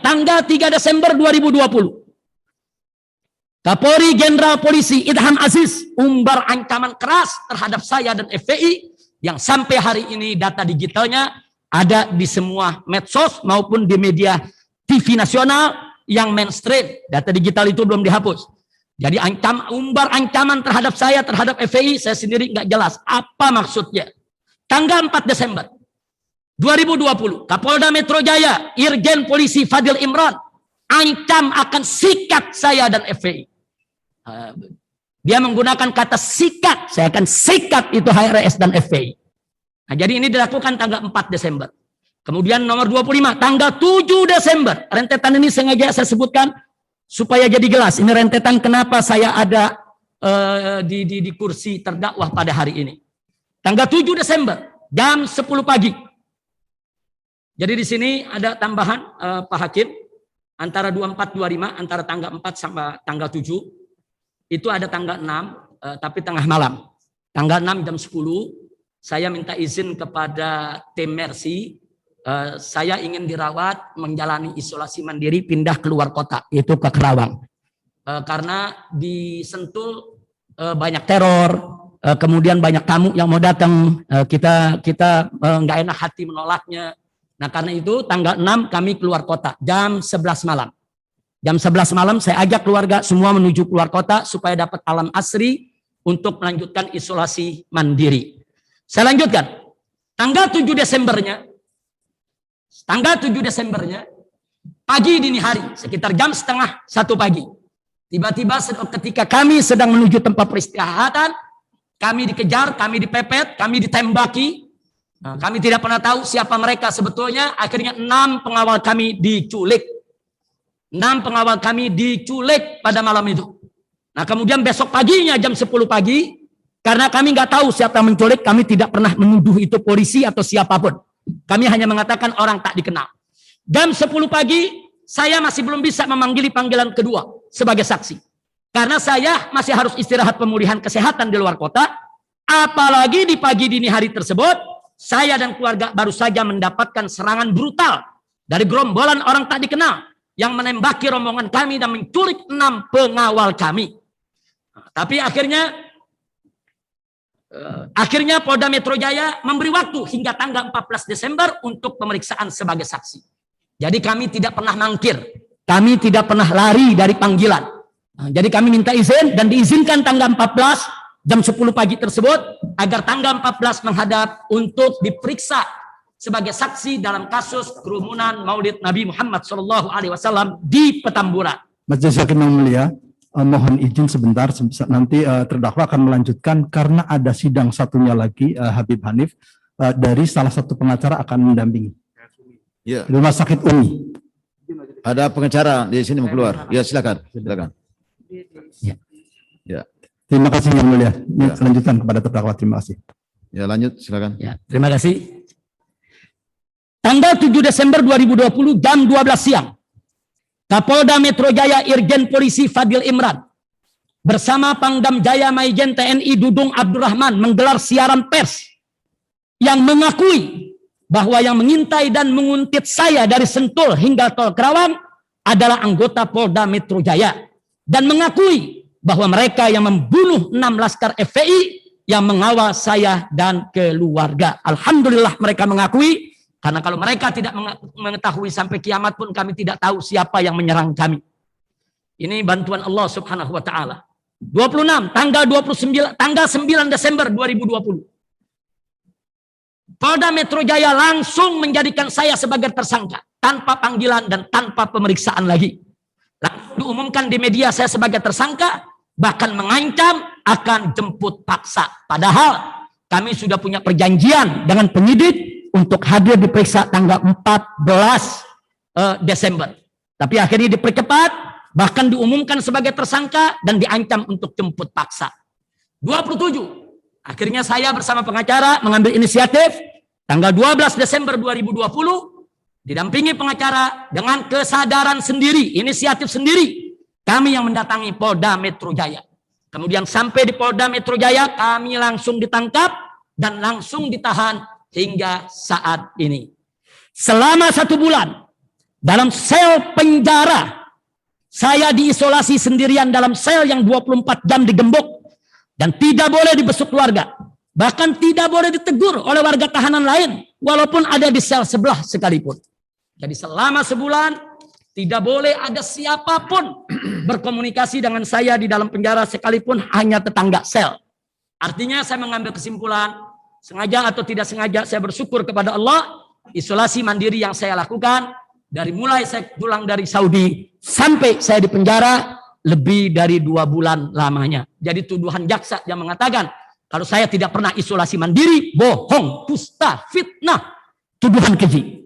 tanggal 3 Desember 2020. Kapolri Jenderal Polisi Idham Aziz umbar ancaman keras terhadap saya dan FPI yang sampai hari ini data digitalnya ada di semua medsos maupun di media TV nasional yang mainstream. Data digital itu belum dihapus. Jadi umbar ancaman terhadap saya, terhadap FPI, saya sendiri nggak jelas apa maksudnya. Tanggal 4 Desember 2020, Kapolda Metro Jaya, Irjen Polisi Fadil Imran, ancam akan sikat saya dan FPI. Dia menggunakan kata sikat, saya akan sikat itu HRS dan FPI. Nah, jadi ini dilakukan tanggal 4 Desember. Kemudian nomor 25, tanggal 7 Desember. Rentetan ini sengaja saya sebutkan supaya jadi jelas. Ini rentetan kenapa saya ada di kursi terdakwah pada hari ini. Tanggal 7 Desember, jam 10 pagi. Jadi di sini ada tambahan Pak Hakim, antara 24-25, antara tanggal 4 sampai tanggal 7, itu ada tanggal 6, tapi tengah malam. Tanggal 6 jam 10, saya minta izin kepada tim Mercy, saya ingin dirawat, menjalani isolasi mandiri, pindah keluar kota, itu ke Kerawang. Karena di Sentul banyak teror, kemudian banyak tamu yang mau datang, kita nggak enak hati menolaknya. Nah karena itu tanggal 6 kami keluar kota, jam 11 malam. Jam 11 malam saya ajak keluarga semua menuju keluar kota supaya dapat alam asri untuk melanjutkan isolasi mandiri. Saya lanjutkan. Tanggal 7 Desembernya, pagi dini hari, sekitar jam setengah 1 pagi. Tiba-tiba ketika kami sedang menuju tempat peristirahatan, kami dikejar, kami dipepet, kami ditembaki. Nah, kami tidak pernah tahu siapa mereka sebetulnya. Akhirnya 6 pengawal kami diculik. 6 pengawal kami diculik pada malam itu. Nah kemudian besok paginya jam 10 pagi, karena kami nggak tahu siapa yang menculik, kami tidak pernah menuduh itu polisi atau siapapun. Kami hanya mengatakan orang tak dikenal. Jam 10 pagi, saya masih belum bisa memanggili panggilan kedua sebagai saksi. Karena saya masih harus istirahat pemulihan kesehatan di luar kota. Apalagi di pagi dini hari tersebut, saya dan keluarga baru saja mendapatkan serangan brutal dari gerombolan orang tak dikenal yang menembaki rombongan kami dan menculik 6 pengawal kami. Tapi akhirnya Polda Metro Jaya memberi waktu hingga tanggal 14 Desember untuk pemeriksaan sebagai saksi. Jadi kami tidak pernah mangkir, kami tidak pernah lari dari panggilan. Jadi kami minta izin dan diizinkan tanggal 14 jam 10 pagi tersebut agar tanggal 14 menghadap untuk diperiksa sebagai saksi dalam kasus kerumunan Maulid Nabi Muhammad SAW di Petamburan. Majelis Hakim yang mulia, mohon izin sebentar, nanti terdakwa akan melanjutkan karena ada sidang satunya lagi, Habib Hanif dari salah satu pengacara akan mendampingi. Ya. Rumah sakit Umi. Ada pengacara di sini mau keluar. Ya silakan. Ya. Ya. Terima kasih yang mulia. Ini lanjutkan kepada terdakwa. Terima kasih. Ya lanjut silakan. Ya, terima kasih. Tanggal 7 Desember 2020 jam 12 siang, Kapolda Metro Jaya Irjen Polisi Fadil Imran bersama Pangdam Jaya Maijen TNI Dudung Abdurrahman menggelar siaran pers yang mengakui bahwa yang mengintai dan menguntit saya dari Sentul hingga Tol Kerawang adalah anggota Polda Metro Jaya dan mengakui bahwa mereka yang membunuh 6 laskar FPI yang mengawal saya dan keluarga. Alhamdulillah mereka mengakui. Karena kalau mereka tidak mengetahui sampai kiamat pun kami tidak tahu siapa yang menyerang kami. Ini bantuan Allah Subhanahu wa taala. 26 tanggal 9 Desember 2020. Polda Metro Jaya langsung menjadikan saya sebagai tersangka tanpa panggilan dan tanpa pemeriksaan lagi. Langsung diumumkan di media saya sebagai tersangka, bahkan mengancam akan jemput paksa. Padahal kami sudah punya perjanjian dengan penyidik untuk hadir diperiksa tanggal 14 Desember. Tapi akhirnya dipercepat, bahkan diumumkan sebagai tersangka dan diancam untuk jemput paksa. 27, akhirnya saya bersama pengacara mengambil inisiatif tanggal 12 Desember 2020, didampingi pengacara dengan kesadaran sendiri, inisiatif sendiri. Kami yang mendatangi Polda Metro Jaya. Kemudian sampai di Polda Metro Jaya, kami langsung ditangkap dan langsung ditahan hingga saat ini. Selama 1 bulan, dalam sel penjara. Saya diisolasi sendirian dalam sel yang 24 jam digembok dan tidak boleh dibesuk keluarga. Bahkan tidak boleh ditegur oleh warga tahanan lain walaupun ada di sel sebelah sekalipun. Jadi selama sebulan tidak boleh ada siapapun berkomunikasi dengan saya di dalam penjara sekalipun hanya tetangga sel. Artinya saya mengambil kesimpulan, sengaja atau tidak sengaja saya bersyukur kepada Allah, isolasi mandiri yang saya lakukan dari mulai saya pulang dari Saudi sampai saya di penjara lebih dari 2 bulan lamanya. Jadi tuduhan jaksa yang mengatakan kalau saya tidak pernah isolasi mandiri, bohong, dusta, fitnah, tuduhan keji.